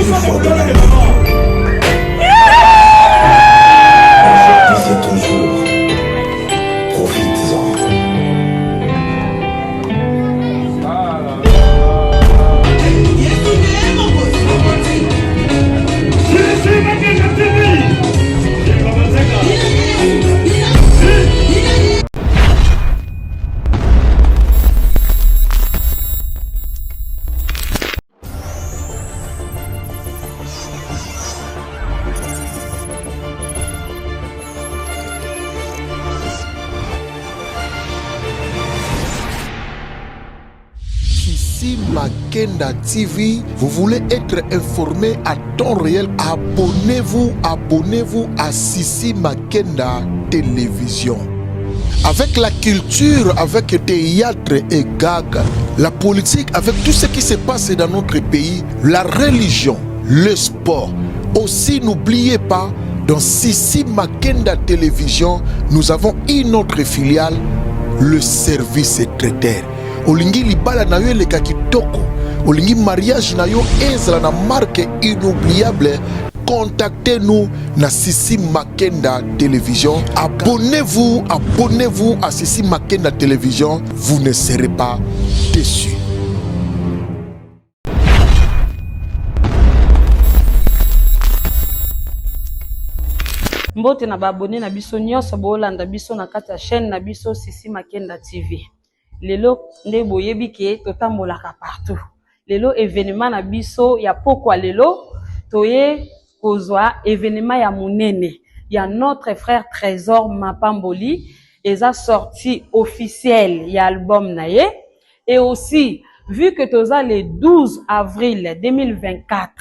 une fois dans la vie. Aujourd'hui c'est toujours. Profites-en. Makenda TV, vous voulez être informé à temps réel, abonnez-vous à Sissi Makenda Télévision. Avec la culture, avec théâtre et gag, la politique, avec tout ce qui se passe dans notre pays, la religion, le sport. Aussi, n'oubliez pas, dans Sissi Makenda Télévision, nous avons une autre filiale, le service traiteur. Olingi libala na yo leka kitoko, olingi mariage na yo ezala na marque inoubliable, contactez-nous na Sissi Makenda Télévision. Abonnez-vous à Sissi Makenda Télévision, vous ne serez pas déçus. Mbote na ba abonné na biso nyonso bolanda biso na kati ya chaîne na biso Sissi Makenda TV. Lelo nde boyebi ke totambolaka partout. Lelo événement na biso ya pokwa lelo toye kozwa événement ya munene. Ya notre frère Trésor Mapamboli eza sorti officiel ya album na ye, et aussi vu que toza le 12 avril 2024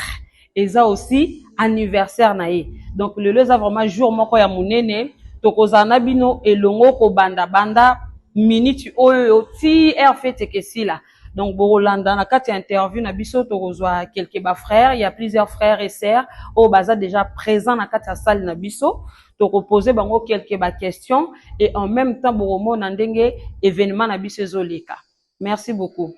eza aussi anniversaire na ye. Donc lelo eza vraiment jour moko ya munene tokozana bino elongo ko banda minute oyo ti air fete kesila. Donc Borolanda na kati interview na biso tokozwa quelques ba frères, il y a plusieurs frères et sœurs au baza déjà présents na kati salle na biso, toko poser bango quelques ba questions et en même temps boromo na ndenge événement na biso zoleka. Merci beaucoup.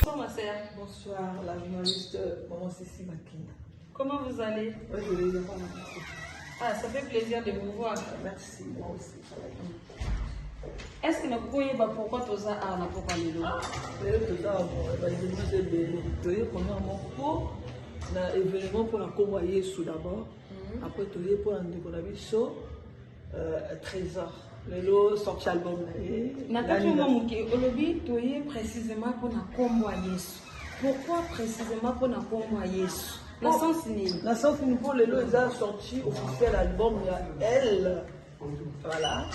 Bonsoir ma sœur. Bonsoir la journaliste Maman Sissi Makenda. Comment vous allez? Oui, je vais voir. Ah, ça fait plaisir de vous voir. Merci, moi aussi. Est-ce que vous pouvez dire pourquoi tu as un pourquoi les lois? Événement pour la convoyer sous d'abord. Après, tu es pour un décoration Trésor. Le lot sorti album. Précisément pour la convoyer. Pourquoi précisément pour la convoyer? La sens pour les lots, ils ont sorti officiel album, il y a elle. Voilà.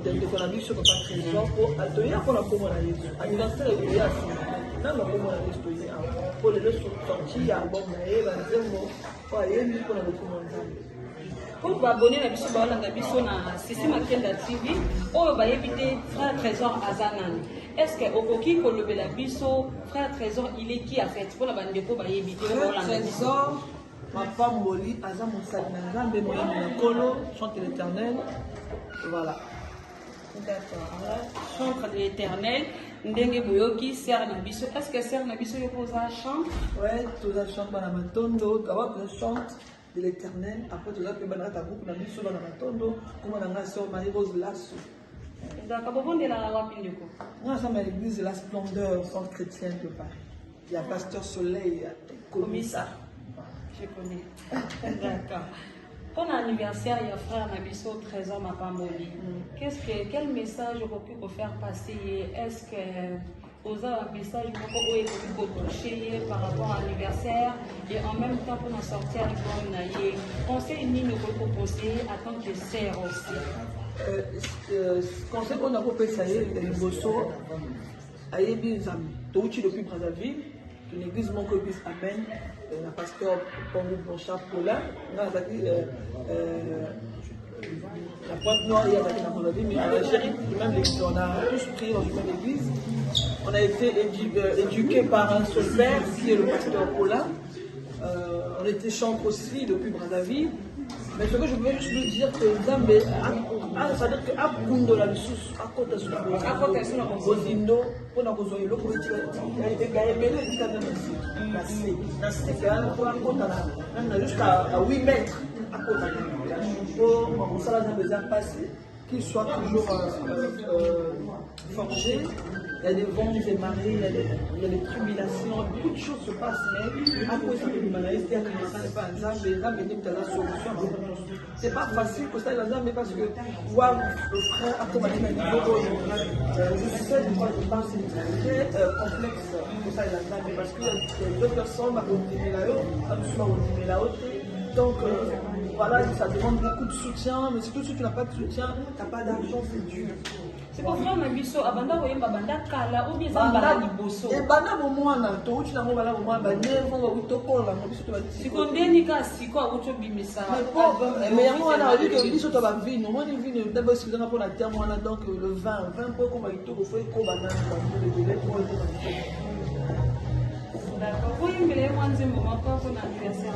Donc, on a vu sur le Trésor pour atelier pour la commune. Anniversaire, il y a dans la commune. Pour les lots sortis, il y a album, il y a un mot. Pour aller pour la commune. Pour vous abonner à la biso na Sissi Makenda TV, on va éviter frère Trésor Azanan. Est-ce que Okoki Kolobe la biso frère Trésor il est qui a fait pour la bande de pour éviter le Trésor Mapamboli Azam Moussalinanga Bémoye Monakolo chante l'Éternel. Voilà. D'accord. Chante l'Éternel. Ndenge Boyoki sert na biso. Est-ce que sert na biso yokoza chante? Ouais, tout ça chante na matondo, d'abord je chante de l'Éternel, après tout ça que banata beaucoup na biso na matondo, comme on a sœur Marie-Rose Lasso. D'accord, bon de la wapindeko. Moi ça m'a l'église de la splendeur centre chrétien de Paris. Il y a pasteur Soleil comme ça. Je connais. D'accord. Pour l'anniversaire, il y a frère Nabiso Trésor Mapamboli. Quel message vous faire passer? Est-ce que vous avez un message pour toucher par rapport à l'anniversaire et en même temps pour nous sortir l'album? Conseil ni nous proposer à tant que sœur aussi. Conseil qu'on a proposé, c'est le Bosso. Ayebi Nzambi. Touchi depuis Brazzaville. L'église Monkobis Amen. La pasteur Pongou Blanchard Paulin. La pointe noire, il y a la Brazzaville, mais en Algérie, même l'église, on a tous prié dans une même église. On a été éduqués par un seul père qui est le pasteur Paulin. on était chantre aussi depuis Brazzaville. Mais ce que je veux juste lui dire que Nzambe, c'est-à-dire que Apundola Lisusu, Akota Suna Bozindo, pour la Kozoïlo, pour les Gaëbele, il y a jusqu'à 8 mètres à côté. Pour ça, les gens passés, qu'ils soient toujours forgés. Il y a des vents, des marées, il y a des tribulations, beaucoup de choses se passent, mais à cause de l'humanité, il y a ça n'est pas un zam, mais là, il y a la solution. C'est pas facile que ça, mais parce que voir le frère, après, je sais de quoi je parle, c'est très complexe que ça, parce que d'autres personnes vont continuer là-haut, donc voilà, ça demande beaucoup de soutien, mais surtout si tu n'as pas de soutien, tu n'as pas d'argent, c'est dur. C'est pour faire un biso, abanda koyemba banda kala ou bien banda liboso. Et banda bomwana, to uchi na ngobala bomwana ba nevo ngo utokola ngo biso to ba. Sikondeni ka siko akucho bimisa. Mais yango wana ali que biso to ba vino, moi ni vino d'abord si dans pour la terre moi donc le vin peu comme ito ko foi ko banana ba de lait pour être. D'accord. Vous imbele mwanze mama kwa kwa anniversaire.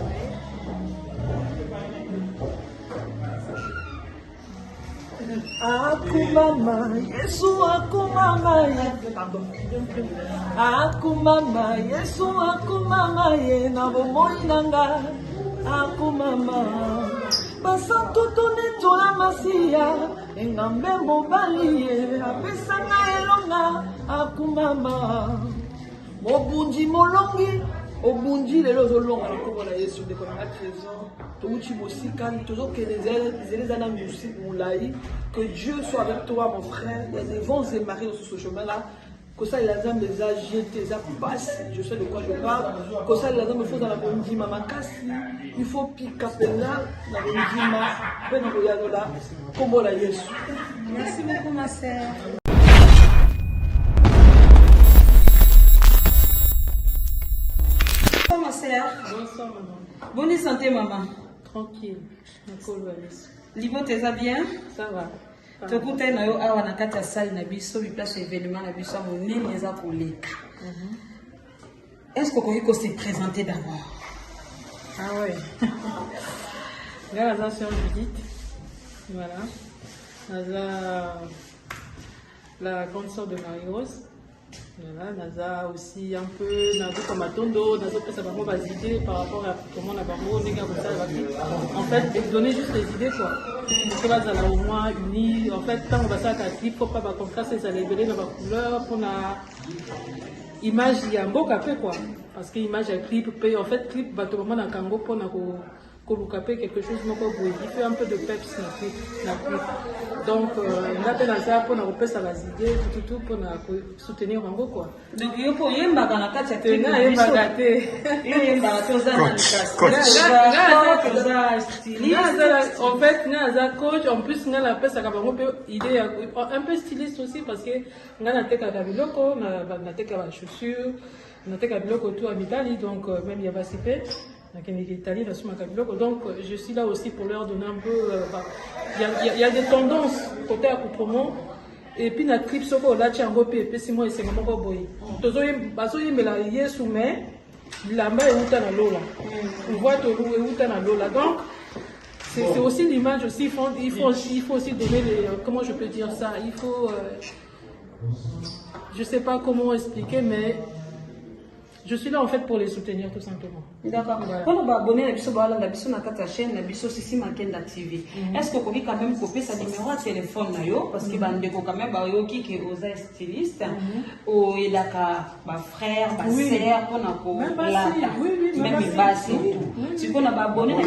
Akumama, Yesu akumama, akumama, Yesu akumama, ye na bomoi nanga, akumama. Basantu tola masia, engambe mobali ye, apesa na elonga, akumama. Mobunji molongi, obunji lelo zolonga nakobola Yesu ndeko na 13 ans. Que Dieu soit avec toi, mon frère. Il y a des vents et marées sur ce chemin-là. Que ça, il a les a jetés, les a passés. Je sais de quoi je parle. Que ça, il a il faut dans la bondima, il faut piquer là, dans la bondima, là, comme la Yesu. Merci beaucoup, ma sœur. Bonsoir, ma sœur. Bonsoir, maman. Bonne santé, maman. Tranquille. Libo teza bien? Ça va. Tokuta na yo awa na kati ya salle na biso bi place événement na biso monene eza koleka. Est-ce qu'on peut se présenter d'abord? Ah ouais. Là, la sœur Judith. Voilà. La grande sœur de Marie-Rose. Voilà, Naza aussi un peu, Naza comme Atondo, Naza peut savoir moi idées par rapport à comment on a en fait, donner juste les idées quoi. Parce que là, ça au moins uni. En fait, quand on va faire un clip, faut pas contraster, ça les donner dans la couleur, pour la image, il y a un beau café quoi. Parce que l'image, un clip, en fait, clip, bah, tout le monde a un kango pour quelque chose, il fait un peu de peps dans le clip. Donc, on appelle ça pour nous ça va idées, tout pour nous soutenir en gros quoi. Donc, il faut y avoir dans la carte de il y a en fait, il y a un coach, en plus, il y a la peste un peu styliste aussi parce que il y a la tech à Gabiloko, la tech à chaussures, la tech à Gabiloko tout en Italie, donc même il y a Vassipé. Donc je suis là aussi pour leur donner un peu il y a des tendances côté à Coutremont et puis notre clip soko là tu as un et si moi c'est comment boy tozo yembela yesu mais lamba et uta na lola on voit to et uta na lola donc c'est aussi l'image aussi il faut aussi donner les comment je peux dire ça il faut je sais pas comment expliquer mais je suis là en fait pour les soutenir tout simplement. D'accord. Pour nous abonner à la chaîne Sissi Makenda TV, est-ce que vous pouvez quand même copier sa numéro de téléphone parce que vous quand même qui est aux stylistes ou il a un frère, ma sœur, pour nous même basse et tout. Si vous avez abonné à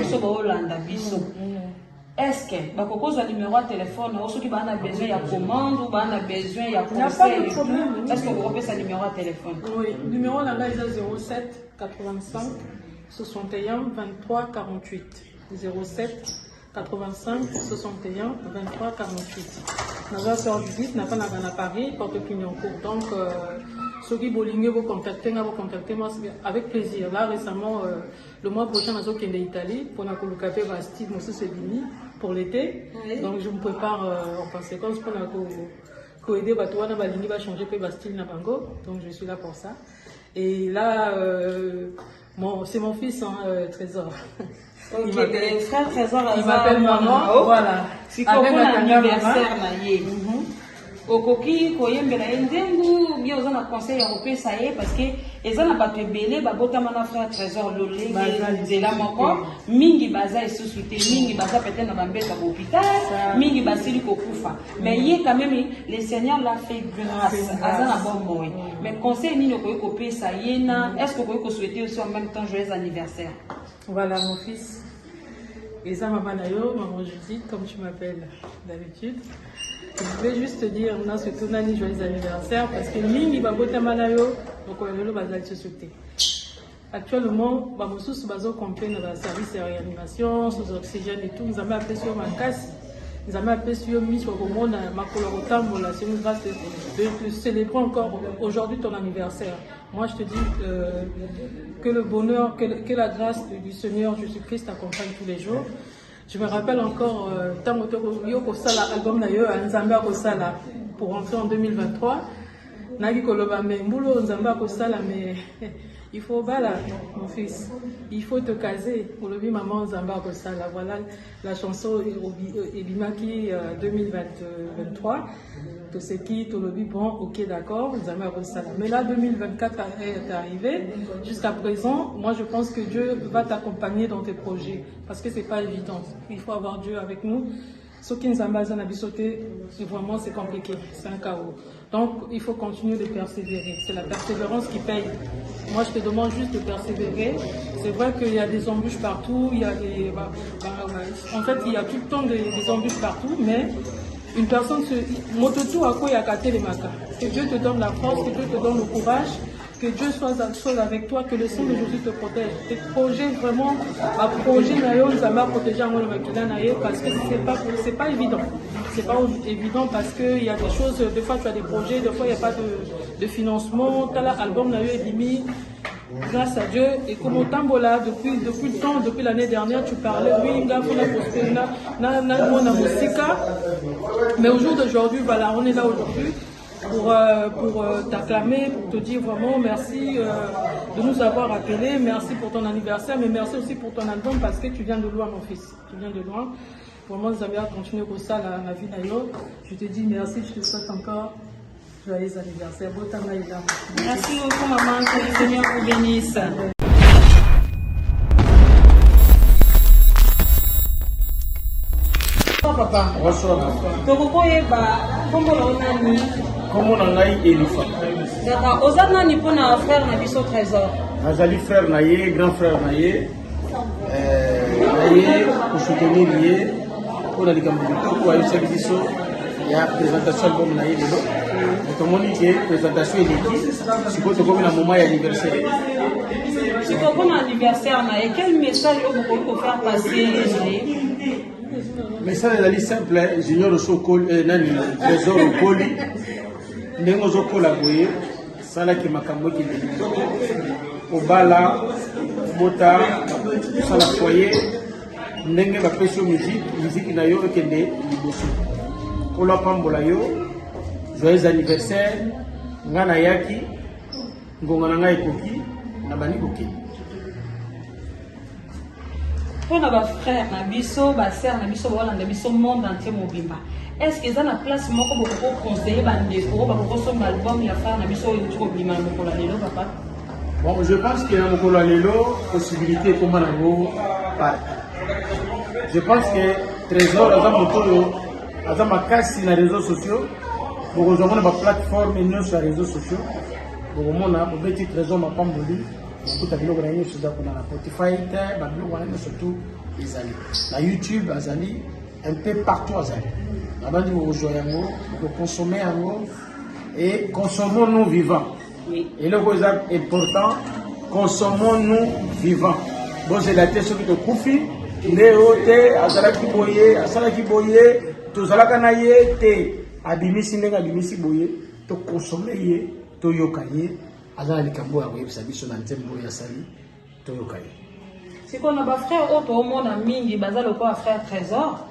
est-ce que vous numéro de téléphone, ceux qui ont besoin de commande ou besoin de conseil, est-ce que vous avez sa numéro de téléphone? Oui, le numéro là est 07 85 61 23 48. 07 85 61 23 48. Naza sœur Judith n'a pas à Paris, Porte-Clignancourt. Donc, ceux qui veulent contacter moi avec plaisir. Là, récemment, le mois prochain, nous sommes en Italie pour la colocaper Bastille, pour l'été. Donc, je me prépare en conséquence pour aider Batouana Balini va changer Bastille Nabango. Donc, je suis là pour ça. Et là, C'est mon fils, hein, Trésor. Ok, frère Trésor, il m'appelle maman, voilà. C'est comme l'anniversaire na ye. Okoki koyembela ndengu bien oza na conseil européen ye parce que eza na bato ebele babotama na frère Trésor lolenge nzela moko mingi baza esusu te mingi baza peut-être na bambeta hôpital mingi basili kokufa mais ye quand même le Seigneur l'a fait grâce aza na bon moyen mais conseil nini okoki kopesa ye na est-ce que okoki souhaiter aussi en même temps joyeux anniversaire? Voilà mon fils. Et ça maman Nayo, maman Judith comme tu m'appelles d'habitude. Je voulais juste te dire, on a surtout un joyeux anniversaire parce que Mingi Babota Manayo, donc on a le bazar de société. Actuellement, Bamoussous Bazo comprend dans le service de réanimation, sous oxygène et tout. Nous avons appelé sur ma casse, nous avons appelé sur Miss Wagomona, ma colorotam, c'est une grâce de célébrer encore aujourd'hui ton anniversaire. Moi, je te dis que le bonheur, que la grâce du Seigneur Jésus-Christ t'accompagne tous les jours. Je me rappelle encore, l'album d'ailleurs, pour entrer en 2023. Mais il faut, mon fils, il faut te caser. Pour le maman Zamba Kosala. Voilà la chanson Ebimaki 2023. Tout ce qui, tout le bon, ok, d'accord, Zamba Kosala. Mais là, 2024 est arrivé. Jusqu'à présent, moi, je pense que Dieu va t'accompagner dans tes projets. Parce que c'est pas évident. Il faut avoir Dieu avec nous. Ce qui nous a sauté, vraiment c'est compliqué, c'est un chaos. Donc il faut continuer de persévérer. C'est la persévérance qui paye. Moi je te demande juste de persévérer. C'est vrai qu'il y a des embûches partout, il y a des, en fait il y a tout le temps des embûches partout, mais une personne se mototo à quoi il y a qu'à télémaca. Que Dieu te donne la force, que Dieu te donne le courage. Que Dieu soit avec toi, que le sang de Jésus te protège. Tes projets, vraiment, à projet, nous allons protéger moi le parce que c'est pas évident. C'est pas évident parce qu'il y a des choses, des fois tu as des projets, des fois il n'y a pas de financement. Tu as l'album Edimi, grâce à Dieu. Et comme au Tambola, depuis le temps, depuis l'année dernière, tu parlais, oui, mais au jour d'aujourd'hui, voilà, on est là aujourd'hui. Pour t'acclamer, pour te dire vraiment merci de nous avoir appelés, merci pour ton anniversaire, mais merci aussi pour ton album parce que tu viens de loin mon fils, tu viens de loin. Vraiment nous avons continué comme ça la vie d'ailleurs. Je te dis merci, je te souhaite encore joyeux anniversaire. Merci beaucoup maman, que le Seigneur vous bénisse. Papa, comment on a eu Elifa? D'accord. Aux autres, pour notre frère Nabiso Trésor. Nazali frère Naye, grand frère Naye, Naye pour soutenir Naye, pour la il y a présentation album Naye Lelo. Tout le monde dit que présentation est l'équipe. C'est quoi comme un moment anniversaire? C'est comme un anniversaire Naye. Quel message vous pouvez faire passer? Mais ça est simple, junior Sokol, Trésor Okoli, Nengozo Kolaboye, Sala qui m'a camboyé, Obala, Bota, Sala Foyer, Nenge va pêcher musique na yo et Kende, Liboso. Kola Pambola yo, joyeux anniversaire, Ngana Yaki, Ngongananga Ekoki, Nabani Koki. Pour nos frères, nos sœurs, nos monde entier mobimba. Est-ce qu'ils ont la place pour conseiller les défauts, pour son album, les frères, nos sœurs, ils ont papa? Bon, je pense qu'il y a une possibilité comme on je pense que Trésor a ma casse sur les réseaux sociaux. Pour rejoindre ma plateforme et sur les réseaux sociaux. Pour le moment, on petit Trésor m'a pas moulu. Tout à l'heure, on a Spotify, surtout les alliés. La YouTube, Azali, un peu partout Azali. Avant de vous rejoindre, de consommer en haut et consommons-nous vivants. Et le plus important, consommons-nous vivants. Bon, c'est la tête sur le koufi, Léoté, Azalaki Boye, Azalaki Boye, Tozalakanaye, Té, Abimisi Nenga, Abimisi Boye, to consommer, to yokaye. C'est qu'on a des frères autres monde mingi bazal ko frère Trésor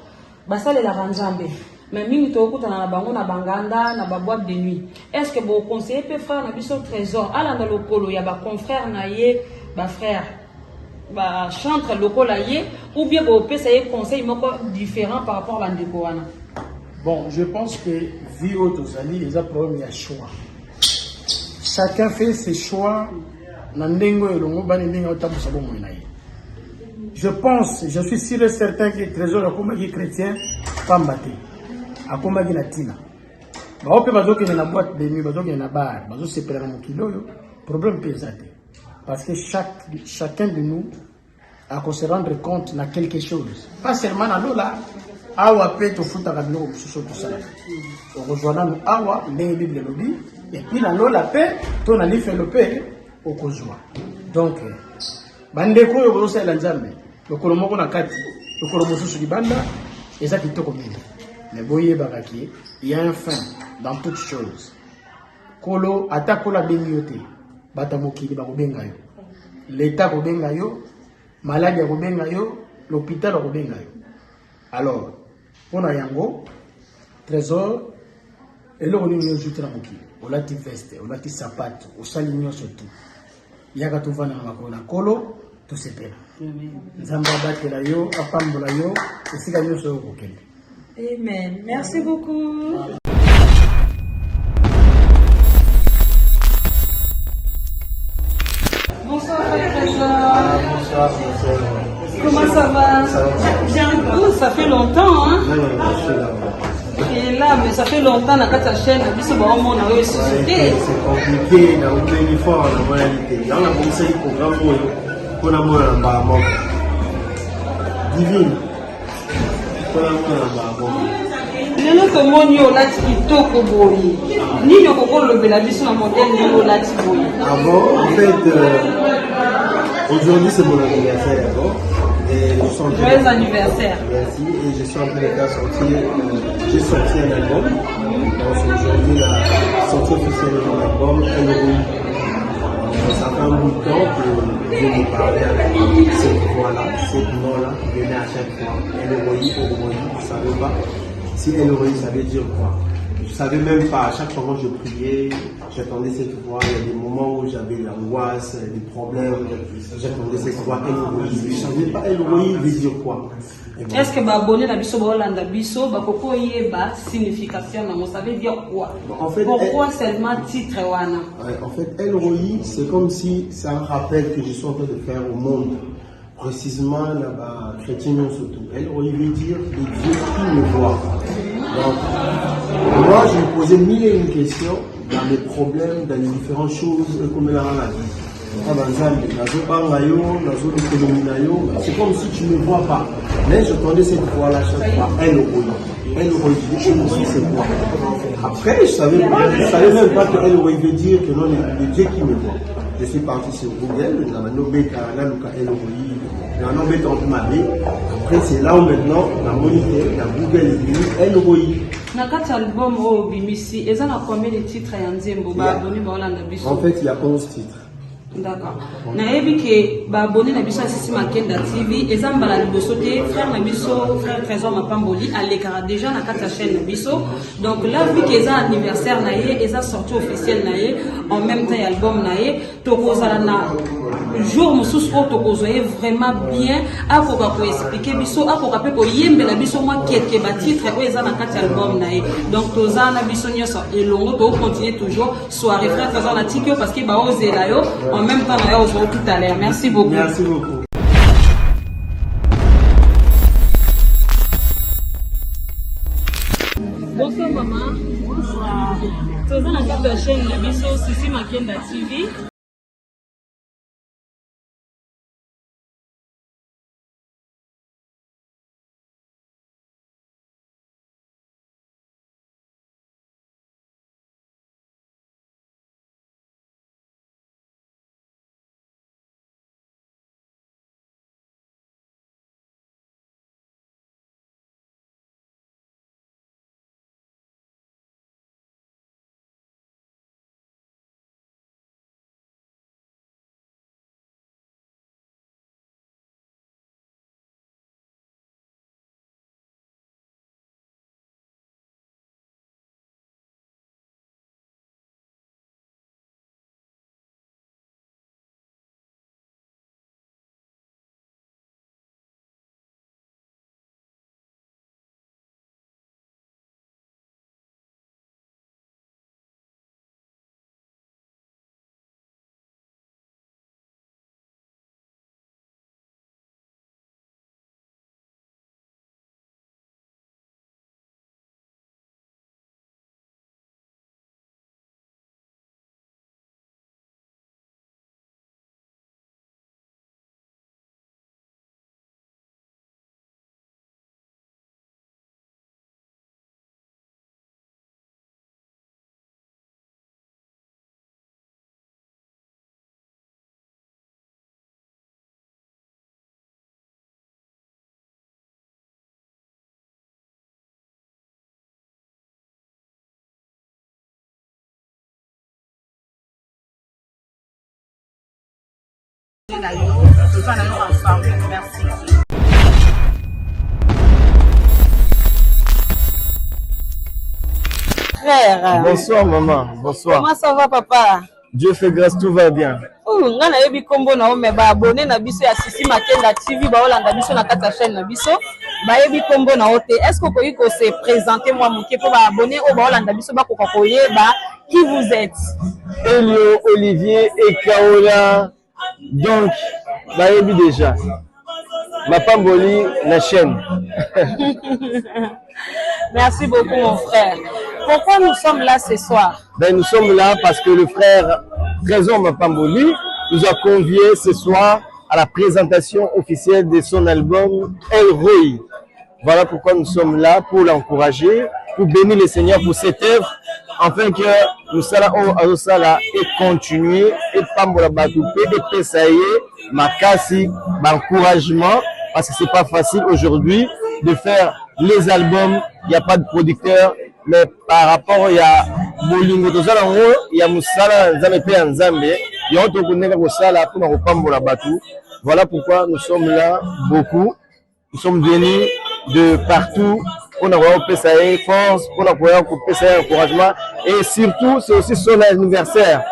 basale la ranjambe mais mingi to kuta na bango na banganda na ba boîte de nuit. Est-ce que vous conseillez pe frère na biso Trésor ala na lokolo ya ba confrère na ye frère chantre lokola ye ou bien bopesa ye conseil moko différent par rapport à ndeko wana. Bon, je pense que vie autosali les problème il y a choix. Chacun fait ses choix. Je pense, je suis sûr et certain que les trésors à comme chrétien pas maté. À comme tina. Ba ope bazo que na boîte de nuit, bazo que na bar, bazo se perdre mon kilo, problème pesate. Parce que chacun de nous a qu'on se rendre compte na quelque chose. Pas seulement na lola, awa pe to futa ka biloko mususu tout ça. On rejoindra nous awa ndenge bible lobi et puis na lola pe to na life lopé au kozwa. Donc bandeko yo bozo sala nzambe. Lokolo moko na kati, lokolo mususu libanda eza kitoko mingi. Mais boye bakaki, il y a un fin dans toute chose. Kolo atakola benyote, batamokili bakobenga yo. L'état kobenga yo, maladie kobenga yo, l'hôpital kobenga yo. Alors, on a yango trésor et le roni yo jutra mokili. Olati veste, olati sapato, osali nyonso tout. Yaka tuvana na makona kolo to sepela. Nzamba batela yo, apambola yo, esika nyonso yo kokende. Amen. Merci beaucoup. Bonsoir, Bonsoir, comment ça va? Ça fait longtemps, hein? Et là, mais ça fait longtemps dans ta chaîne, c'est compliqué, dans une fois en réalité. Dans la conseil programme, on a moins divine. lelo tomoni olati kitoko boye nini okokolobela biso na modèle nini olati boye? Avant, en fait, aujourd'hui c'est mon anniversaire d'abord. Joyeux anniversaire. Merci. Et je suis en train de sortir, j'ai sorti un album. Donc aujourd'hui la sortie officielle de mon album, Héroïne. Ça fait un bout de temps que je me parlais avec cette voix-là, cette nom-là, qui venait à chaque fois. Héroïne, vous ne savez pas. Si Héroïne, ça veut dire quoi? Je ne savais même pas, à chaque fois que je priais, j'attendais cette voix. Il y a des moments où j'avais l'angoisse, des problèmes, j'attendais cette voix Héroïne. Je ne savais pas Héroïne veut dire quoi. Est-ce que abonné la biso Holanda biso bakoko yeba signification na ça veut dire quoi? En fait, pourquoi seulement titre wana? En fait, Héroïne, c'est comme si c'est un rappel que je suis en train de faire au monde. Précisément là-bas, chrétien surtout. Héroïne veut dire le Dieu qui me voit. Donc, moi, je me posais mille et une questions dans les problèmes, dans les différentes choses comme la vie. C'est comme si tu ne me vois pas. Mais je connais cette voix-là chaque fois. Elle aussi c'est quoi. Après, je savais même pas que elle veut dire que non, le Dieu qui me voit. Je suis parti sur Google, après c'est là où maintenant la moniteur, la Google est venue, elle relie. Dans quatre albums au Bimisi, ils ont combien de titres à Nzembo? En fait, il y a 11 titres. D'accord. Nayebi ke ba abonné na biso Sissi Makenda TV ezamba la liboso te frère na biso frère Trésor Mapamboli alekara déjà na kata chaîne na biso. Donc là vu que ça anniversaire na ye eza sortie officielle na ye en même temps album na ye tokozala na jour mususu ko tokozoye vraiment bien akoka ko expliquer biso akoka pe ko yembela biso moi quelques ba titre o eza na kata album na ye. Donc tozana biso nyoso elongo to continuer toujours soirée frère Trésor na tikyo parce que ba ozela yo en même temps, on se retrouve tout à l'heure. Merci beaucoup. Merci beaucoup. Bonsoir maman. Bonsoir. Tu es dans la chaîne de Sissi Makenda TV. Merci. Frère. Bonsoir maman, bonsoir. Comment ça va papa? Dieu fait grâce, tout va bien. Nga na yebi kombo na ome ba abonné na biso ya Sisi Makenda TV ba olanda biso na kata chaîne na biso ba yebi kombo na ote. Est-ce que vous pouvez se présenter moi moké pour ba abonné ou ba olanda biso ba kokoyeba qui vous êtes? Elio, Olivier et Kaola. Donc, ba yebi déjà. Ma pamboli la chaîne. Merci beaucoup mon frère. Pourquoi nous sommes là ce soir? Ben, nous sommes là parce que le frère Trésor Mapamboli nous a conviés ce soir à la présentation officielle de son album El Roi. Voilà pourquoi nous sommes là, pour l'encourager, pour bénir le Seigneur pour cette œuvre, afin que nous soyons et continuer et Pambola Batoupé et Pesaye, Makasi, encouragement, parce que c'est pas facile aujourd'hui de faire les albums, il n'y a pas de producteur, mais par rapport il y a Bolingo tozala ngo ya musala nzambe pe nzambe ya to kuneka ko sala pour na pambola batu. Voilà pourquoi nous sommes là beaucoup. Nous sommes venus de partout pour avoir PSAE force, pour avoir PSAE encouragement et surtout c'est aussi son anniversaire.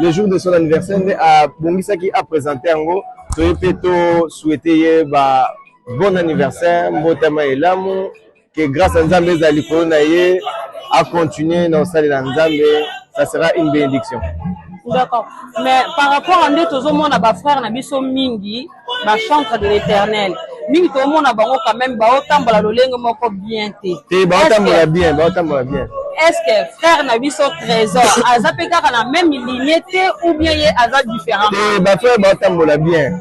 Le jour de son anniversaire à Bongisa qui a présenté en gros to souhaiter bon anniversaire, mbotama elamu que grâce à Nzambe Zali Koronaye à continuer dans salle Nzambe, ça sera une bénédiction. D'accord. Mais par rapport à nous, tous les monde a frère Nabiso Mingi, ba chantre de l'Éternel. Mingi tout le monde a quand même ba autant ba lolengo moko bien té. Té ba autant bien, ba autant bien. Est-ce que frère Nabiso Trésor azapeka na même lignée ou bien y a différent? Té ba frère ba autant bien.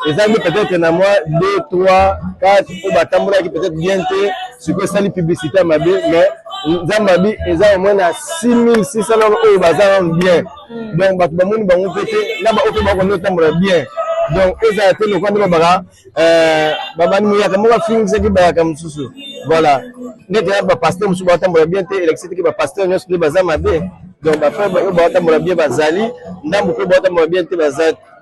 Les amis peut-être na moi 2, 3, 4 ou ba tambola qui peut-être bien té, ce que ça les publicité à ma mais Nzambabi eza au moins na 6600 euros bazan bien. Donc ba monde ba ngopete na ba ope ba ko tambola bien. Donc eza été le kwanda ba babani mu yaka mo ba film ce qui ba ka mususu. Voilà. Nete ba pasteur mususu ba tambola bien té électricité qui ba pasteur nyos de bazan mabe. Donc ba frère ba tambola bien bazali, ndambo pe ba tambola bien té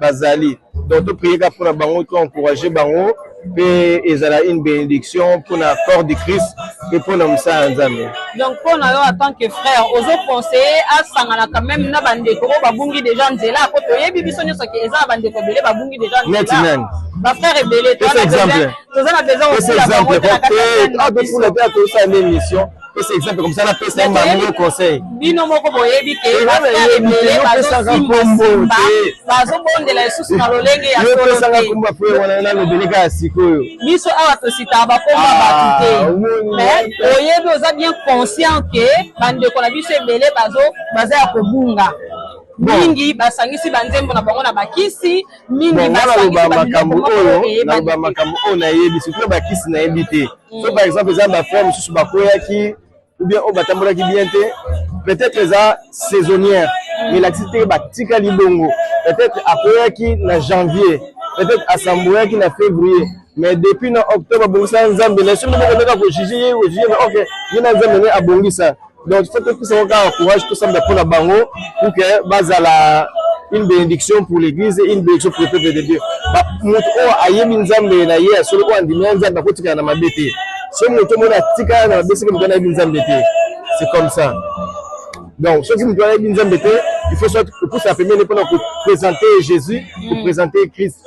bazali. Donc tout prier pour la bango, tout encourager bango. Et ils ont une bénédiction pour la corps de Christ et pour nous ça en Zambie. Donc pour nous en tant que frère, aux autres conseillers à Sangana quand même na bande ko babungi déjà nzela ko to yebi biso nyoso ke eza bande ko belé babungi déjà nzela. Ba frère belé toi na besoin. Toi on a besoin aussi la bango de la cathédrale. Pour le faire tout ça l'émission. C'est exemple comme ça la paix c'est un bon conseil. Bino moko boyebi ke ba frère belé bazo bondela susu na lolenge ya solo. Yo pesanga kumba fwe wana na lobeleka ya sikoyo. Biso awa tosita ba komba batute. Mais oyebi oza bien conscient que bande ko na biso ebele baza ya kobunga. Mingi basangisi banzembo na bango na bakisi mingi basangisi makambo oyo na makambo oyo na yebi surtout bakisi na yebi te. So par exemple za ba frère mususu bakoyaki ou bien au batambolaki bien te peut-être ça saisonnière mais l'activité batika libongo peut-être akoyaki na janvier peut-être assemboyaki na février mais depuis na octobre bongisa nzambe na soki bokondaka ko juger OK yina nzambe ne abongisa. Donc il faut que ça encourage tout ça pour la bango pour que bazala une bénédiction pour l'église et une bénédiction pour le peuple de Dieu. Ba moto o ayemi nzambe na ye solo ko andimi nzambe ko tika na mabete. Ce moto mona tika na mabete que mona nzambe te. C'est comme ça. Donc ceux qui me doivent nzambe te, il faut soit pour ça premier pour présenter Jésus, pour présenter Christ.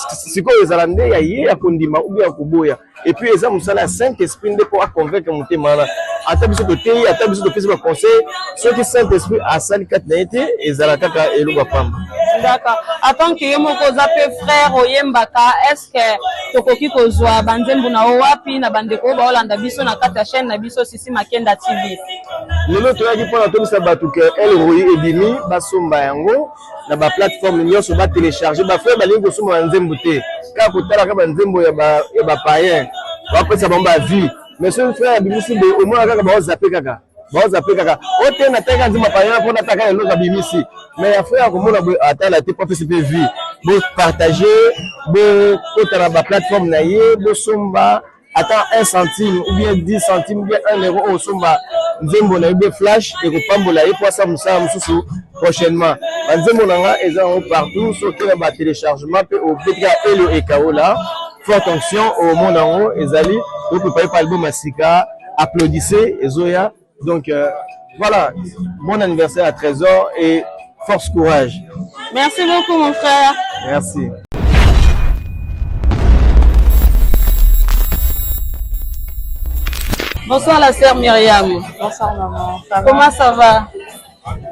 C'est quoi les alande ya ye akondima ou bien koboya. Et puis les hommes ça la Saint-Esprit pour convaincre mon témoin. Ata biso de tei, ata biso de pesa conseil, ceux qui Saint-Esprit a sali katnaité et zalakaka eluba pamba. D'accord. Attends que yemoko zape frère oyembaka, est-ce que tokoki kozwa banzembo na wapi na bandeko ba olanda biso na kata chaîne na biso Sisi Makenda TV. Lelo toyaki pona tobisa batu ke El Roi ebimi basomba yango na ba plateforme nyonso ba télécharger ba frère balingi kosomba banzembo te. Ka kotala ka banzembo ya ba païen. Ba pesa bamba vie. Mais ce frère bimisi be au moins kaka ba zape kaka. Ba zape kaka. Ote na teka nzima païen pour na taka elo ka bimisi. Mais ya frère komona atala te pas PCP vie. Bo partager, bo kotala ba plateforme na ye, bo somba attends 1 centime ou bien 10 centimes ou bien 1 euro au somba nzembo na yebe flash et ko pambola et pour ça musa mususu prochainement Banzembo nanga ezango partout sur le téléchargement pe au BTK Elio et Kaola. Forte onction au monde en haut ezali donc préparé par l'album Masika. Applaudissez Ezoya. Donc voilà, bon anniversaire à Trésor et force courage. Merci beaucoup mon frère. Merci. Bonsoir la sœur Myriam. Bonsoir maman. Comment ça va?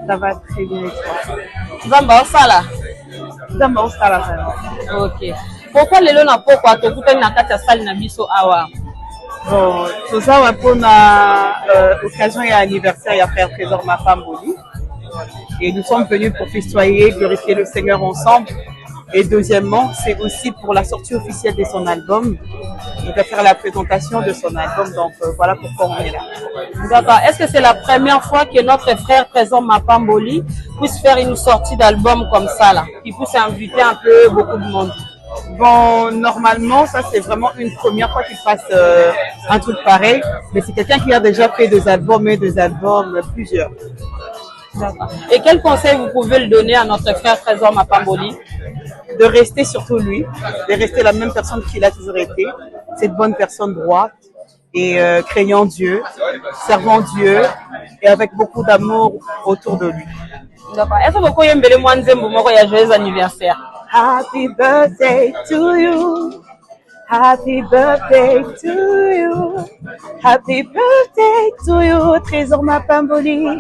Ça va très bien et toi? Zamba osala. Zamba osala vraiment. Ok. Pourquoi lelo na poko atokutani na kati ya salle na biso awa? Bon, tout ça va pour l'occasion et anniversaire il y a frère Trésor Mapamboli. Et nous sommes venus pour festoyer, glorifier le Seigneur ensemble. Et deuxièmement, c'est aussi pour la sortie officielle de son album. Il va faire la présentation de son album, donc voilà pourquoi on est là. D'accord. Est-ce que c'est la première fois que notre frère Trésor Mapamboli puisse faire une sortie d'album comme ça là, qu'il puisse inviter un peu beaucoup de monde? Bon, normalement, ça c'est vraiment une première fois qu'il fasse un truc pareil, mais c'est quelqu'un qui a déjà fait des albums, plusieurs. D'accord. Et quel conseil vous pouvez le donner à notre frère Trésor Mapamboli? De rester surtout lui, de rester la même personne qu'il a toujours été, cette bonne personne droite et craignant Dieu, servant Dieu et avec beaucoup d'amour autour de lui. D'accord. Est-ce que vous avez un Nzembo moko ya joyeux anniversaire? Happy birthday to you. Happy birthday to you. Happy birthday to you, Trésor Mapamboli.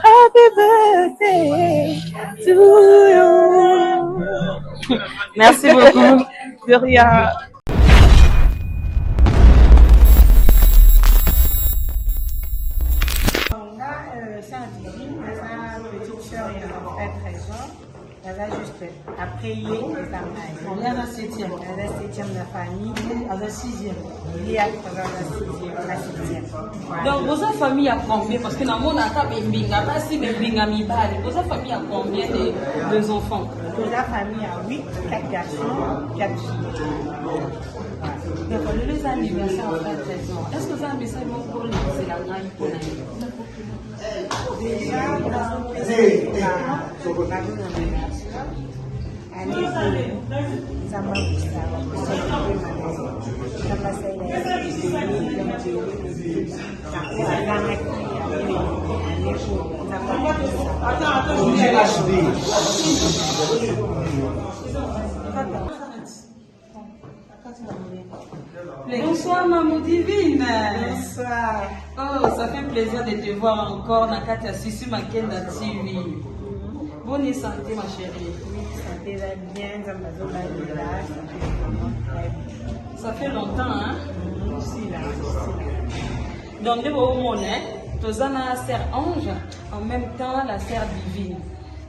Happy birthday to you. Merci beaucoup. De rien. Elle a juste à prier et s'en on est à la 7e. Elle est la 7e de la famille, à la 6e. Il y a la 6e. Donc, vos familles à combien? Parce que dans mon attaque, il n'y a pas si de bingami bali. Vos familles à combien de enfants? La famille a 8, 4 garçons, 4 filles. Donc, les anniversaires en fait Trésor. Est-ce que vous avez un message pour les Zélandais pour déjà, bonsoir maman divine. Bonsoir. Oh, ça fait plaisir de te voir encore dans Katia Sissi Makenda TV. Bonne santé ma chérie. Santé va bien, ça fait longtemps hein? Si là. Donc de au monde tu as la sœur Ange en même temps la sœur divine.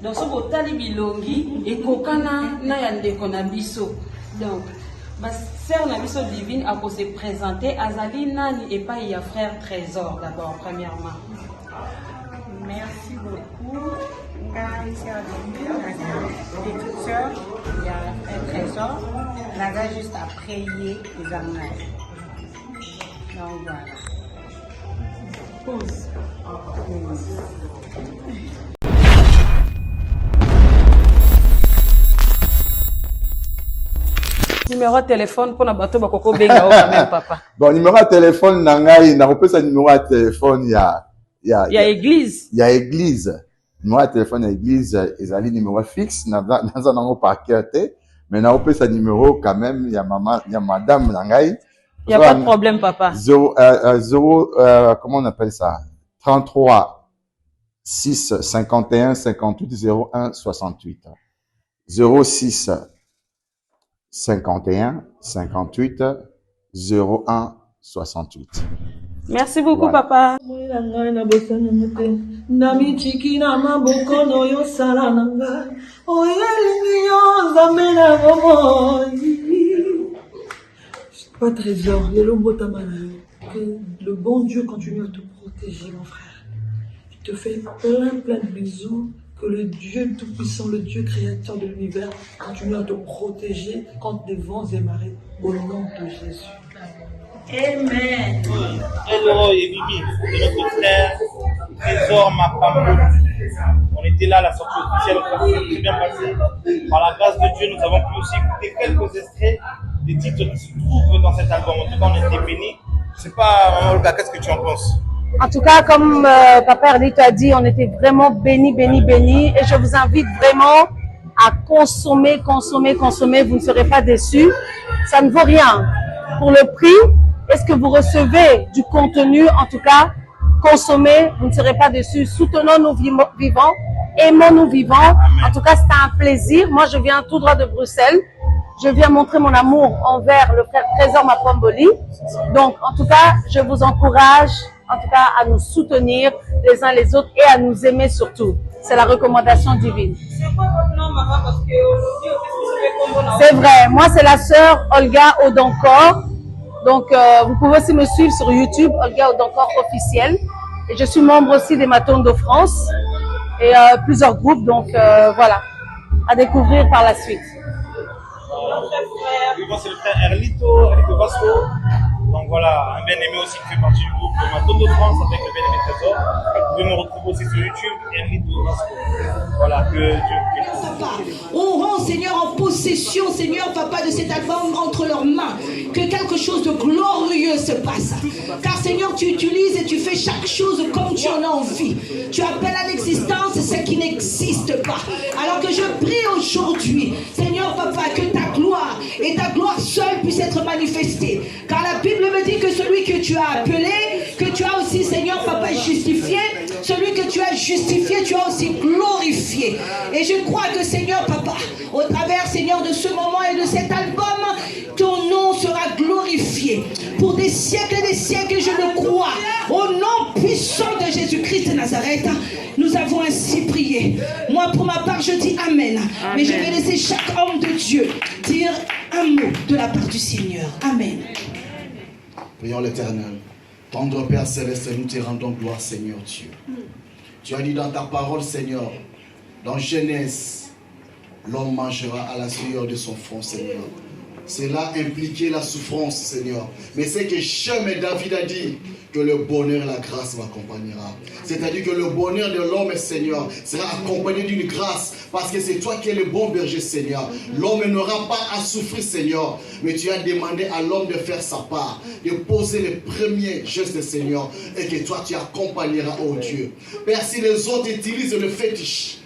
Donc ce beau tali bilongi et kokana na yande konabiso. Donc ma sœur Nabiso divine a pour se présenter Azali Nani et pas il y a frère Trésor d'abord premièrement. Merci beaucoup. Des toutes sœurs, il y a un Trésor. On a juste à prier les amours. Donc voilà. Pause. Numéro de téléphone pour bateau bakoko benga quand même papa. Bon, numéro de téléphone nangai na repesa numéro de téléphone il y a église. Il y a église. Numéro de téléphone à église ezali numéro fixe na nango par cœur mais na repesa numéro quand même il y a maman il y a madame nangai. Il y a pas de problème papa. 0 comment on appelle ça 33 6 51 58 01 68 06 51 58 01 68. Merci beaucoup papa. Pas Trésor, que le bon Dieu continue à te protéger, mon frère. Je te fais plein de bisous. Que le Dieu Tout-Puissant, le Dieu Créateur de l'univers, continue à te protéger contre des vents et marées. Au nom de Jésus. Amen. Hello, Mimi, de notre frère Trésor Mapamboli. On était là à la sortie officielle des titres qui se trouvent dans cet album. En tout cas, on était bénis. Je sais pas, Maman Olga, qu'est-ce que tu en penses? En tout cas, comme Papa Erdito a dit, on était vraiment bénis. Et je vous invite vraiment à consommer. Vous ne serez pas déçus. Ça ne vaut rien. Pour le prix, est-ce que vous recevez du contenu? En tout cas, consommez, vous ne serez pas déçus. Soutenons nos vivants, aimons-nous vivants. En tout cas, c'était un plaisir. Moi, je viens tout droit de Bruxelles. Je viens montrer mon amour envers le frère Trésor Mapamboli. Donc, en tout cas, je vous encourage, en tout cas, à nous soutenir les uns les autres et à nous aimer surtout. C'est la recommandation divine. C'est quoi votre nom, maman? Parce qu'aujourd'hui, on fait c'est vrai. Moi, c'est la sœur Olga Odonkor. Donc, vous pouvez aussi me suivre sur YouTube, Olga Odonkor officiel. Et je suis membre aussi des Matondo France et plusieurs groupes. Donc, voilà, à découvrir par la suite. Oui, moi c'est le frère Erlito Vasco. Donc voilà, un bien-aimé aussi qui fait partie du groupe de Matondo France avec le bien-aimé Trésor. Vous pouvez me retrouver aussi sur YouTube, Erlito Vasco. Voilà, que Dieu. On rend, Seigneur, en possession, Seigneur, Papa, de cet album entre leurs mains. Que quelque chose de glorieux se passe. Car, Seigneur, tu utilises et tu fais chaque chose comme tu en as envie. Tu appelles à l'existence ce qui n'existe pas. Alors que je prie aujourd'hui, Seigneur, Papa, que ta gloire et ta gloire seule puisse être manifestée. Car la Bible me dit que celui que tu as appelé, que tu as aussi, Seigneur, Papa, justifié, celui que tu as justifié, tu as aussi glorifié. Et je crois que, Seigneur, Papa, au travers, Seigneur, de ce moment et de cet album, ton nom sera glorifié. Pour des siècles et des siècles, je le crois. Au nom puissant de Jésus-Christ de Nazareth, nous avons ainsi prié. Moi, pour ma part, je dis Amen. Mais je vais laisser chaque homme de Dieu dire un mot de la part du Seigneur. Amen. Prions l'Éternel. Tendre Père Céleste, nous te rendons gloire, Seigneur Dieu. Tu as dit dans ta parole, Seigneur, dans Genèse, l'homme mangera à la sueur de son front, Seigneur. Cela impliquait la souffrance, Seigneur. Mais c'est que jamais David a dit que le bonheur et la grâce m'accompagnera. C'est-à-dire que le bonheur de l'homme, Seigneur, sera accompagné d'une grâce. Parce que c'est toi qui es le bon berger, Seigneur. L'homme n'aura pas à souffrir, Seigneur. Mais tu as demandé à l'homme de faire sa part. De poser les premiers gestes, Seigneur. Et que toi, tu accompagneras, oh Dieu. Père, si les autres utilisent le fétiche,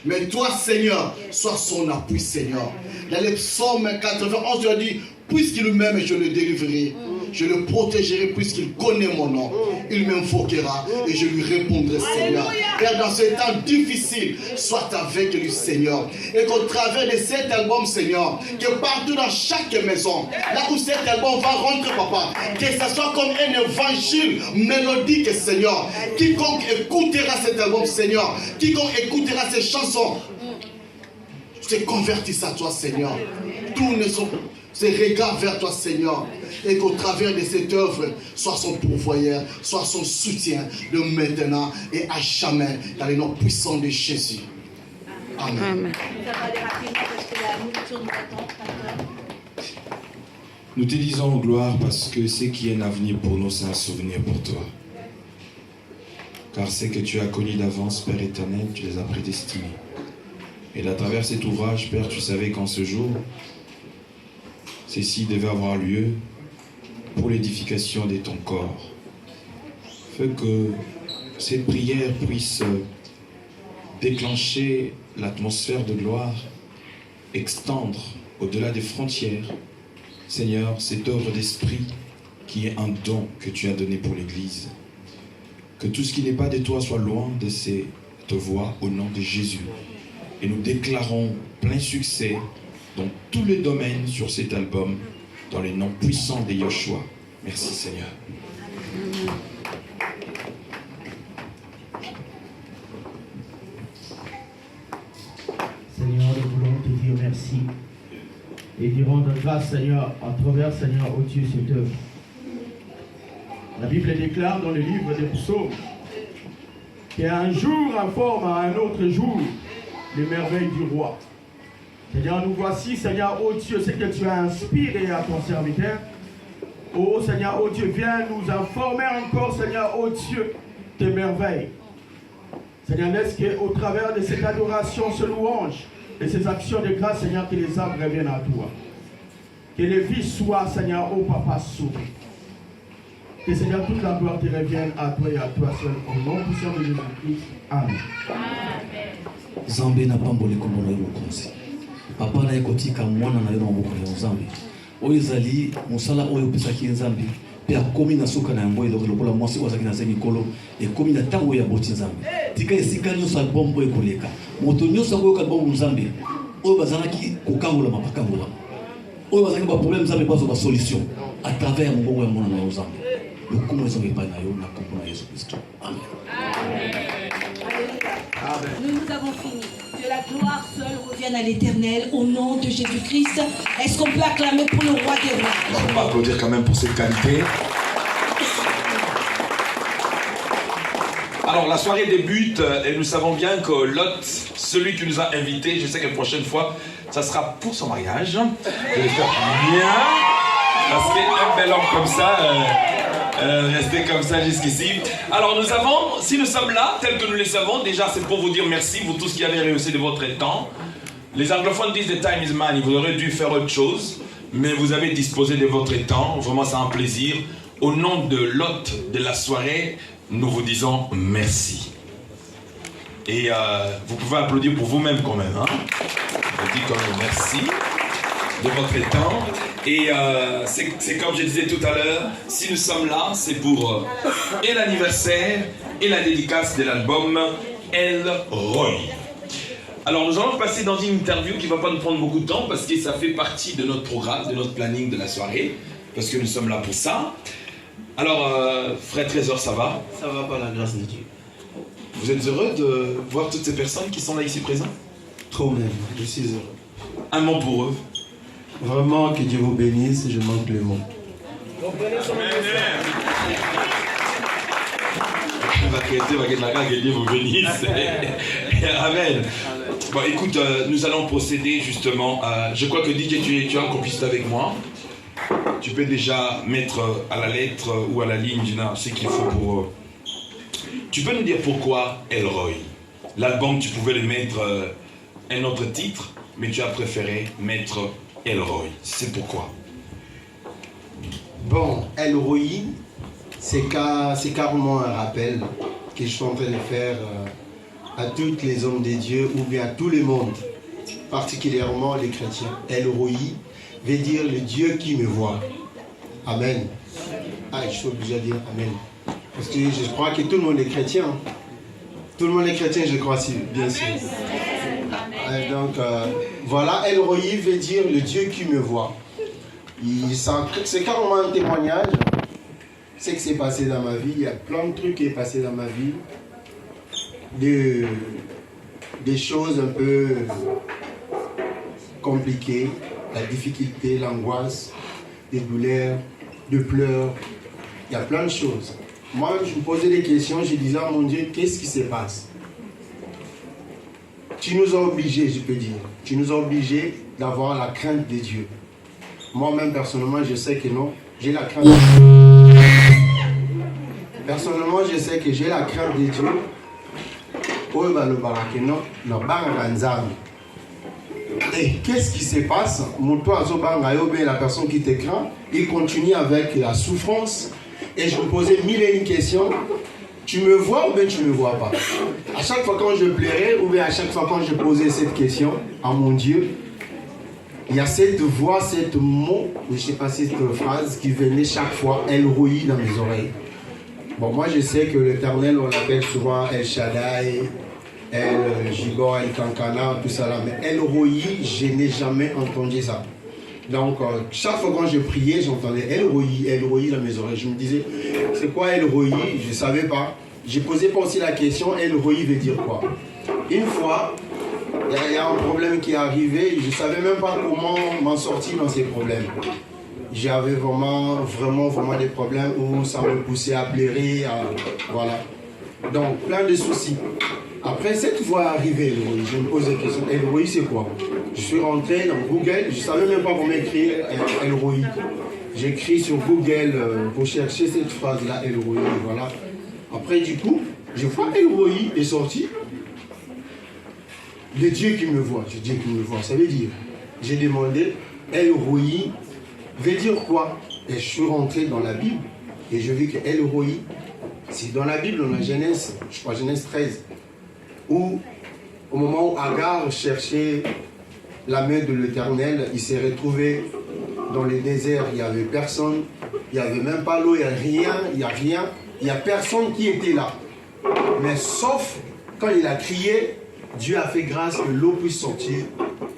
mais toi, Seigneur, sois son appui, Seigneur. Dans le psaume 91, tu as dit, puisqu'il m'aime, je le délivrerai. Je le protégerai puisqu'il connaît mon nom. Il m'invoquera et je lui répondrai, Seigneur. Père, dans ce temps difficile, sois avec lui, Seigneur. Et qu'au travers de cet album, Seigneur, que partout dans chaque maison, là où cet album va rentrer, Papa, que ce soit comme un évangile mélodique, Seigneur. Quiconque écoutera cet album, Seigneur, quiconque écoutera ces chansons, se convertisse à toi, Seigneur. Tourne ses regards vers toi, Seigneur. Et qu'au travers de cette œuvre, sois son pourvoyeur, sois son soutien de maintenant et à jamais, dans le nom puissant de Jésus. Amen. Nous te disons gloire parce que ce qui est un avenir pour nous, c'est un souvenir pour toi. Car ce que tu as connu d'avance, Père éternel, tu les as prédestinés. Et à travers cet ouvrage, Père, tu savais qu'en ce jour, ceci devait avoir lieu pour l'édification de ton corps. Fais que ces prières puissent déclencher l'atmosphère de gloire, extendre au-delà des frontières, Seigneur, cette œuvre d'esprit qui est un don que tu as donné pour l'Église. Que tout ce qui n'est pas de toi soit loin de cette voix au nom de Jésus. Et nous déclarons plein succès dans tous les domaines sur cet album, dans les noms puissants de Yoshua. Merci Seigneur. Seigneur, nous voulons te dire merci et te rendre grâce, Seigneur, à travers, Seigneur, oh Dieu, cette œuvre. La Bible déclare dans le livre des psaumes qu'un jour informe à un autre jour les merveilles du roi. Seigneur, nous voici, Seigneur, oh Dieu, ce que tu as inspiré à ton serviteur. Oh Seigneur, oh Dieu, viens nous informer encore, Seigneur, oh Dieu, tes merveilles. Seigneur, laisse qu'au travers de cette adoration, ce louange et ces actions de grâce, Seigneur, que les âmes reviennent à toi. Que les vies soient, Seigneur, au Papa, sauvées. Que Seigneur, toute la gloire te revienne à toi et à toi seul, au nom puissant de Jésus-Christ. Amen. Zambé n'a pas mbolé comme on a eu papa na ekoti ka mwana na yo na moko ya Nzambe. Oyo ezali mosala oyo pesaki Nzambe. Pe akomi na suka na yango eloko lokola mwasi ozaki na zemi kolo ekomi na tango ya boti Nzambe. Tika esika nyonso album oyo ekoleka. Moto nyonso oyo ka album Nzambe. Oyo bazalaki kokangola mapakangola. Oyo bazalaki ba problème Nzambe bazo ba solution à travers mbongo ya mwana na Nzambe. Lokumu ezo epa na yo na kombo na Yesu Kristo. Amen. Nous avons fini. Que la gloire seule revienne à l'Éternel au nom de Jésus-Christ. Est-ce qu'on peut acclamer pour le roi des rois? On va applaudir quand même pour cette qualité. Alors la soirée débute et nous savons bien que Lot, celui qui nous a invités, je sais que la prochaine fois, ça sera pour son mariage. Je vais faire bien. Parce qu'un bel homme comme ça... restez comme ça jusqu'ici. Alors nous avons, si nous sommes là, tels que nous les savons, déjà c'est pour vous dire merci, vous tous qui avez réussi de votre temps. Les anglophones disent the time is money, vous aurez dû faire autre chose, mais vous avez disposé de votre temps, vraiment c'est un plaisir. Au nom de l'hôte de la soirée, nous vous disons merci. Et vous pouvez applaudir pour vous-même quand même. Hein? Je dis quand même merci de votre temps. Et c'est comme je disais tout à l'heure, si nous sommes là, c'est pour et l'anniversaire et la dédicace de l'album El Roy. Alors nous allons passer dans une interview qui ne va pas nous prendre beaucoup de temps parce que ça fait partie de notre programme, de notre planning de la soirée, parce que nous sommes là pour ça. Alors frère Trésor, ça va? Ça va par la grâce de Dieu. Vous êtes heureux de voir toutes ces personnes qui sont là ici présentes? Trop même, je suis heureux. Un mot pour eux. Vraiment que Dieu vous bénisse, je manque le mot. Que Dieu vous bénisse. Amen. Bon, écoute, nous allons procéder justement. Je crois que DJ, tu es en complicité avec moi. Tu peux déjà mettre à la lettre ou à la ligne, Gina, ce qu'il faut pour... Tu peux nous dire pourquoi El Roy? L'album, tu pouvais le mettre un autre titre, mais tu as préféré mettre El Roy. C'est pourquoi? Bon, El Roy, c'est carrément un rappel que je suis en train de faire à tous les hommes de Dieu ou bien à tout le monde, particulièrement les chrétiens. El Roy veut dire le Dieu qui me voit. Amen. Ah, je suis obligé de dire Amen. Parce que je crois que tout le monde est chrétien. Tout le monde est chrétien, je crois, bien sûr. Et donc, voilà, El Roy veut dire le Dieu qui me voit. C'est carrément un témoignage. Ce qui s'est passé dans ma vie, il y a plein de trucs qui sont passés dans ma vie. Des choses un peu compliquées, la difficulté, l'angoisse, des douleurs, des pleurs. Il y a plein de choses. Moi, je me posais des questions, je disais, oh mon Dieu, qu'est-ce qui se passe? Tu nous as obligés, je peux dire. Tu nous as obligés d'avoir la crainte de Dieu. Moi-même, personnellement, je sais que non. J'ai la crainte de Dieu. Personnellement, je sais que j'ai la crainte de Dieu. Et qu'est-ce qui se passe? La personne qui te craint, il continue avec la souffrance. Et je me posais mille et une questions. Tu me vois ou bien tu ne me vois pas? À chaque fois quand je pleurais ou bien à chaque fois quand je posais cette question à mon Dieu, il y a cette voix, cette mot, je ne sais pas cette phrase qui venait chaque fois, El Roy dans mes oreilles. Bon, moi je sais que l'Éternel, on l'appelle souvent El Shaddai, El Gibor, El Kankana, tout ça là. Mais El Roy, je n'ai jamais entendu ça. Donc, chaque fois quand je priais, j'entendais El Roy dans mes oreilles. Je me disais, c'est quoi El Roy? Je ne savais pas. J'ai posé pas aussi la question, El Roy veut dire quoi? Une fois, il y a un problème qui est arrivé, je ne savais même pas comment m'en sortir dans ces problèmes. J'avais vraiment des problèmes où ça me poussait à pleurer, voilà. Donc, plein de soucis. Après cette fois arrivée, El Roy, je me pose la question, El Roy c'est quoi? Je suis rentré dans Google, je ne savais même pas comment écrire El Roy. J'écris sur Google pour chercher cette phrase-là, El Roy, voilà. Après, du coup, je vois El Roy est sorti. Le Dieu qui me voit, le Dieu qui me voit, ça veut dire, j'ai demandé El Roy, veut dire quoi? Et je suis rentré dans la Bible et je vis que El Roi, c'est dans la Bible, on a Genèse, je crois Genèse 13, où au moment où Agar cherchait la main de l'Éternel, il s'est retrouvé dans le désert, il n'y avait personne, il n'y avait même pas l'eau, il n'y a rien, il n'y a personne qui était là. Mais sauf quand il a crié, Dieu a fait grâce que l'eau puisse sortir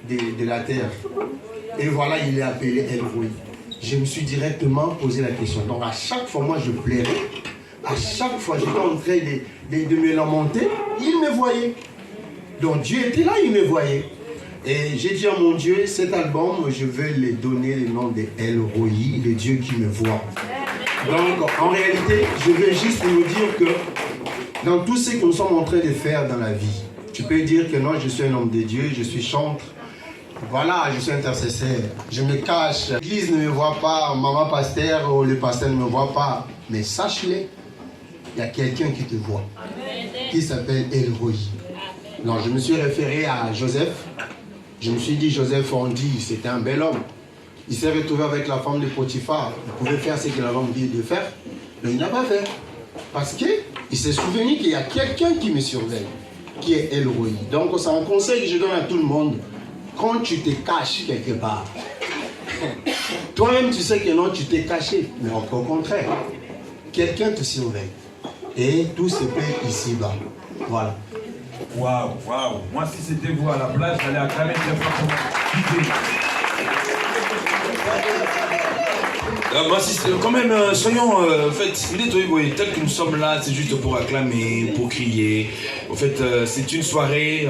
de la terre. Et voilà, il est appelé El Roi. Je me suis directement posé la question. Donc à chaque fois, moi je plairais. À chaque fois, j'étais en train de me lamenter. Il me voyait. Donc Dieu était là, il me voyait. Et j'ai dit à mon Dieu, cet album, je veux lui donner le nom de El Roi, le Dieu qui me voit. Donc en réalité, je veux juste vous dire que dans tout ce que nous sommes en train de faire dans la vie, tu peux dire que non, je suis un homme de Dieu, je suis chantre. Voilà, je suis intercesseur. Je me cache. L'église ne me voit pas, maman pasteur ou le pasteur ne me voit pas. Mais sache-le, il y a quelqu'un qui te voit, qui s'appelle El Roi. Non, je me suis référé à Joseph. Je me suis dit, Joseph, on dit, c'était un bel homme. Il s'est retrouvé avec la femme de Potiphar. Il pouvait faire ce que la femme dit de faire, mais il n'a pas fait. Parce qu'il s'est souvenu qu'il y a quelqu'un qui me surveille, qui est El Roi. Donc c'est un conseil que je donne à tout le monde. Quand tu te caches quelque part, toi-même tu sais que non, tu t'es caché, mais au contraire, quelqu'un te surveille. Et tout se fait ici-bas. Voilà. Waouh, waouh. Moi, si c'était vous à la place, j'allais acclamer très fort. Moi, si, quand même, soyons, en fait, tel que nous sommes là, c'est juste pour acclamer, pour crier. En fait, c'est une soirée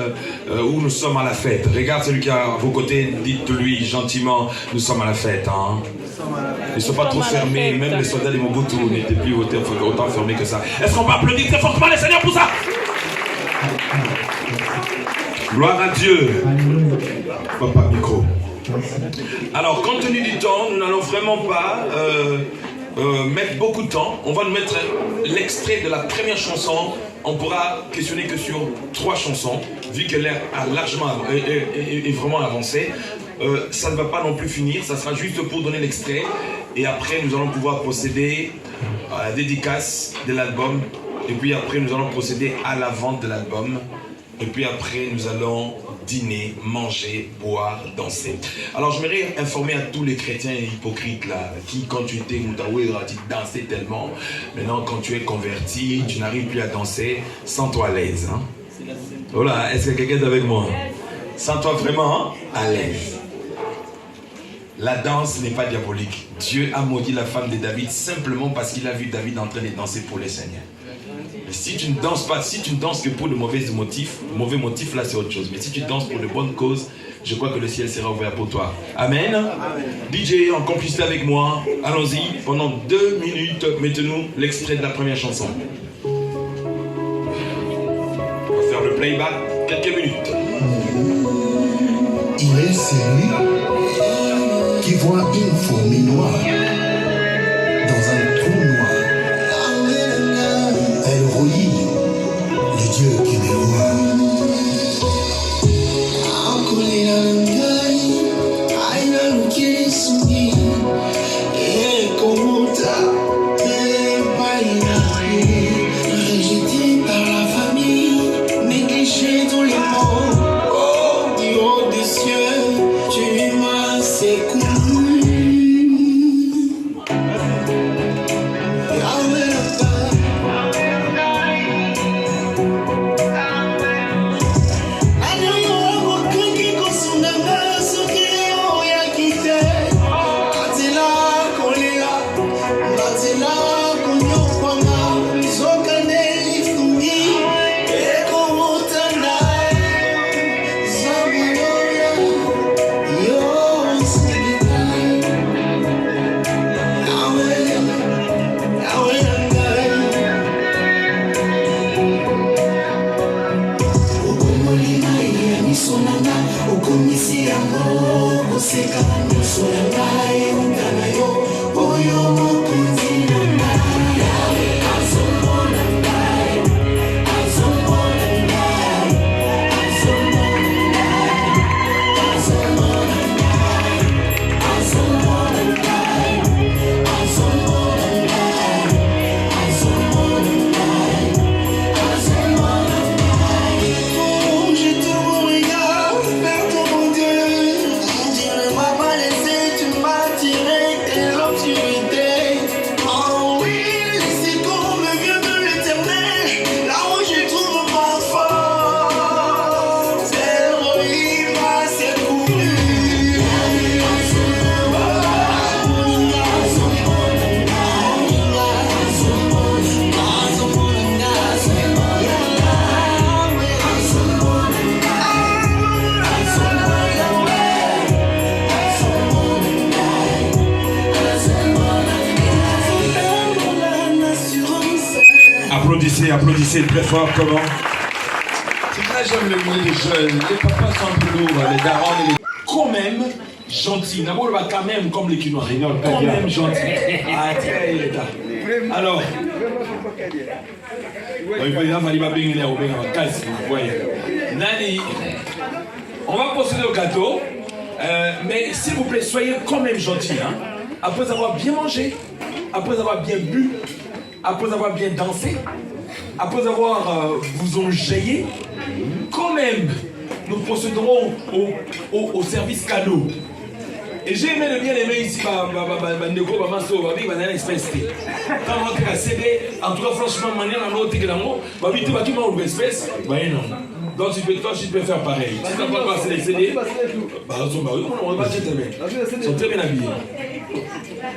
où nous sommes à la fête. Regarde celui qui est à vos côtés, dites-lui gentiment, nous sommes à la fête. Hein. Ils ne sont pas trop fermés, même les soldats de Mobutu n'étaient plus autant fermés que ça. Est-ce qu'on peut applaudir très fortement les seigneurs pour ça? Gloire à Dieu. Papa, micro. Alors, compte tenu du temps, nous n'allons vraiment pas mettre beaucoup de temps. On va nous mettre l'extrait de la première chanson. On pourra questionner que sur 3 chansons, vu qu'elle a largement est vraiment avancée. Ça ne va pas non plus finir, ça sera juste pour donner l'extrait. Et après, nous allons pouvoir procéder à la dédicace de l'album. Et puis après, nous allons procéder à la vente de l'album. Et puis après, nous allons dîner, manger, boire, danser. Alors, j'aimerais informer à tous les chrétiens hypocrites là, qui, quand tu étais Moutaoué, tu dansais tellement. Maintenant, quand tu es converti, tu n'arrives plus à danser. Sens-toi à l'aise. Hein? Voilà, est-ce que quelqu'un est avec moi? Sens-toi vraiment à l'aise. La danse n'est pas diabolique. Dieu a maudit la femme de David simplement parce qu'il a vu David en train de danser pour les seigneurs. Si tu ne danses pas, si tu ne danses que pour de mauvais motifs, là c'est autre chose. Mais si tu danses pour de bonnes causes, je crois que le ciel sera ouvert pour toi. Amen. DJ, en complicité avec moi, allons-y. Pendant 2 minutes, mettez-nous l'extrait de la première chanson. On va faire le playback quelques minutes. Il est celui qui voit une fourmi noire dans un trou noir. El Roi, le Dieu qui me voit. Rejeté par la famille, négligé dans les mondes. Oh, du haut des cieux, tu m'as secouru. applaudissez très fort, comment? C'est très j'aime les jeunes, les papas sont un peu lourds, les darons et les... Quand même gentil, d'abord quand même comme les Quinois, quand même gentil. Ah, tiens, il est là. Alors, Nani, on va procéder au gâteau, mais s'il vous plaît, soyez quand même gentil. Hein? Après avoir bien mangé, après avoir bien bu, après avoir bien dansé, après avoir vous enjaillé, quand même, nous procéderons au service cadeau. Et j'ai aimé le bien aimer ici, quand on rentre à CD, en tout cas, franchement, manière à l'autre, donc tu peux faire pareil. Si tu n'as pas passé les CD, on va pas très bien. Ils sont très bien habillés.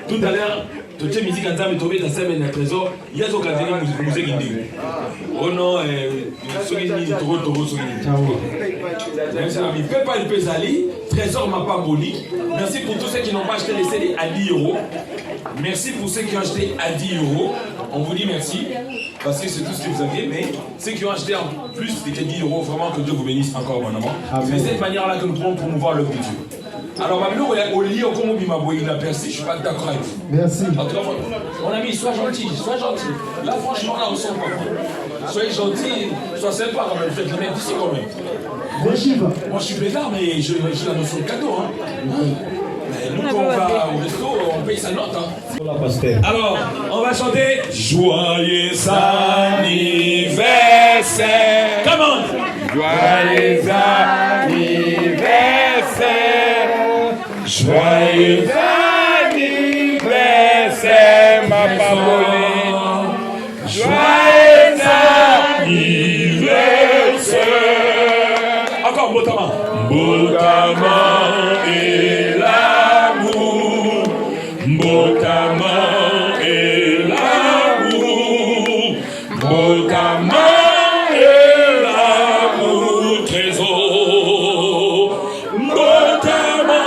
Tout à l'heure, tu as musique en train de tomber dans cette semaine trésor, il y a ce qu'on a dit musique indienne. Oh non, Trésor m'a pas boli. Merci pour tous ceux qui n'ont pas acheté les CD à 10 €. Merci pour ceux qui ont acheté à 10 €. On vous dit merci parce que c'est tout ce que vous aviez. Mais ceux qui ont acheté en plus de 10 €, vraiment que Dieu vous bénisse encore mon amour. C'est de cette manière-là que nous pouvons promouvoir le futur. Alors, au lit, comme on m'a percé, je ne suis pas d'accord avec vous. Merci. En tout cas, mon ami, sois gentil, sois gentil. Là, franchement, là, on sent pas. Soyez gentil, sois sympa quand même. Faites le même ici quand même. Moi, je suis pétard, mais j'ai la notion de cadeau. Hein. Mais nous, quand on va au resto, on paye sa note. Hein. Alors, on va chanter Joyeux anniversaire. Comment? Joyeux anniversaire. Joyeux anniversaire, ma Pamboline. Joyeux anniversaire. Encore Botama. Botama et l'amour. Botama et l'amour. Botama et l'amour, trésor. Botama.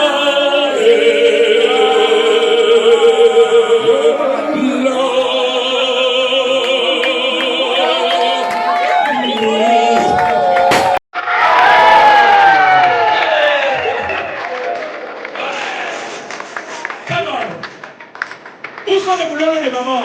Où sont les boulons de maman?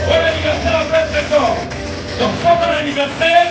Bon anniversaire à plein trésor. Donc, pour mon anniversaire,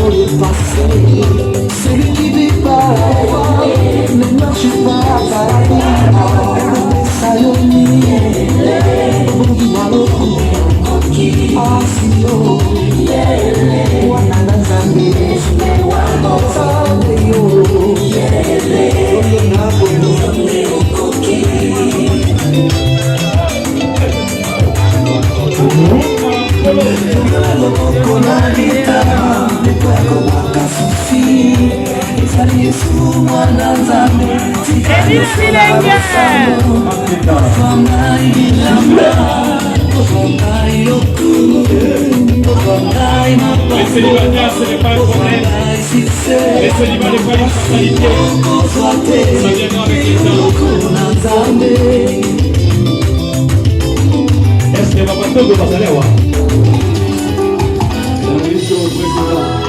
dans le passé. Celui qui vit pas ne marche pas à paradis. Sayoni, Bongimaloku, Asio, Wanana Zambi, Sandeyo, Les célibataires, ce n'est pas un problème. Les célibataires n'est pas une fatalité. Ça viendra avec les temps. Est-ce que va pas tout passer là? La ministre au président.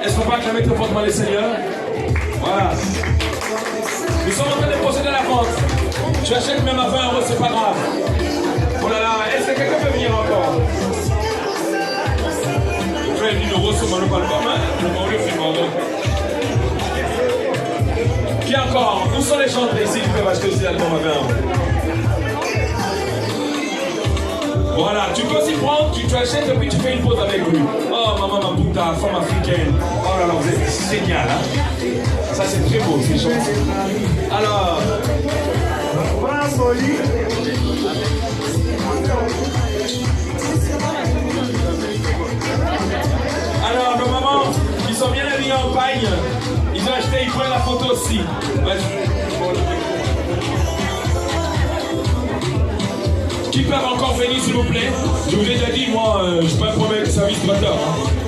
Est-ce qu'on peut acclamer très fortement les seigneurs? Voilà. Nous sommes en train de procéder à la vente. Tu achètes même à 20 €, c'est pas grave. Oh là là, est-ce que quelqu'un peut venir encore? Tu as 10 € sur mon album, on le filme. Qui encore? Où sont les chantres ici qui peuvent acheter aussi l'album à 20 €? Voilà, tu peux aussi prendre, tu achètes et puis tu fais une pause avec lui. Oh maman, ma puta, femme africaine. Oh là là, vous êtes génial, hein? Ça c'est très beau, c'est gentil. Alors, nos mamans, ils sont bien habillés en pagne. Ils ont acheté, ils prennent la photo aussi. Qui peuvent encore venir s'il vous plaît? Je vous ai déjà dit, moi, je ne suis pas un problème de service traiteur.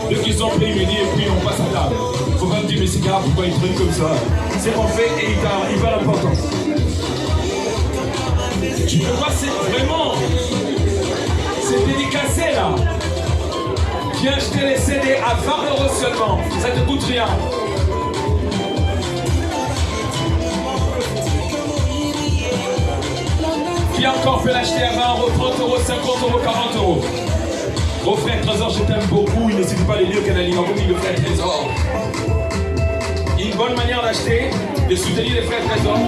Dès qu'ils sont pris, ils me disent et puis on passe à table. Faut pas me dire, mais c'est grave, pourquoi ils prennent comme ça? C'est qu'on fait et il va l'importance. Tu peux pas, c'est vraiment. C'est dédicacé là. Viens acheter les CD à 20 € seulement. Ça te coûte rien. Qui encore peut l'acheter à 20 €, 30 €, 50 €, 40 €. Mon frère Trésor, je t'aime beaucoup. Il n'hésite pas à les lire au Canal en copie de frère Trésor. Une bonne manière d'acheter, de soutenir les frères Trésor.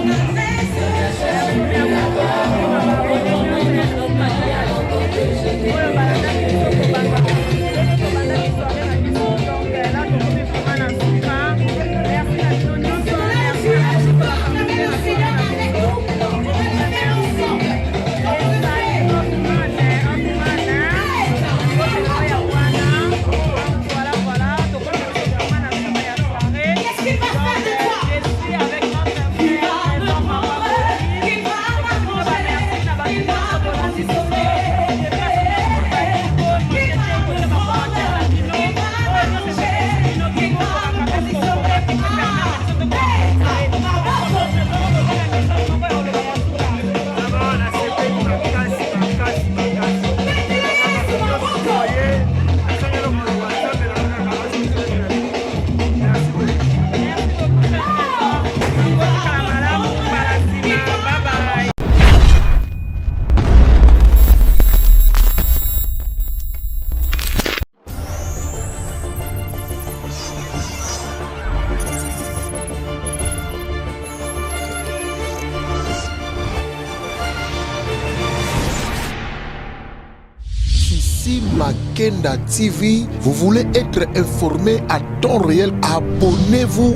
Makenda TV, vous voulez être informé à temps réel, abonnez-vous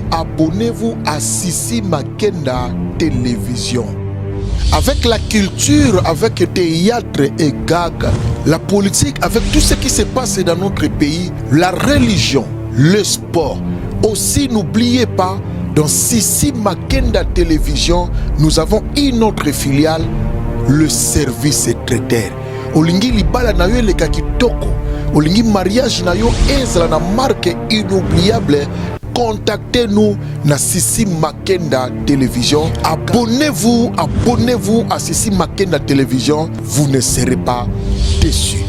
à Sissi Makenda Télévision. Avec la culture, avec théâtre et gag, la politique, avec tout ce qui se passe dans notre pays, la religion, le sport. Aussi, n'oubliez pas, dans Sissi Makenda Télévision, nous avons une autre filiale, le service traiteur. Olingi libala na yo eleka kitoko, olingi mariage na yo ezala na marque inoubliable, contactez-nous na Sissi Makenda Télévision. Abonnez-vous à Sissi Makenda Télévision, vous ne serez pas déçus.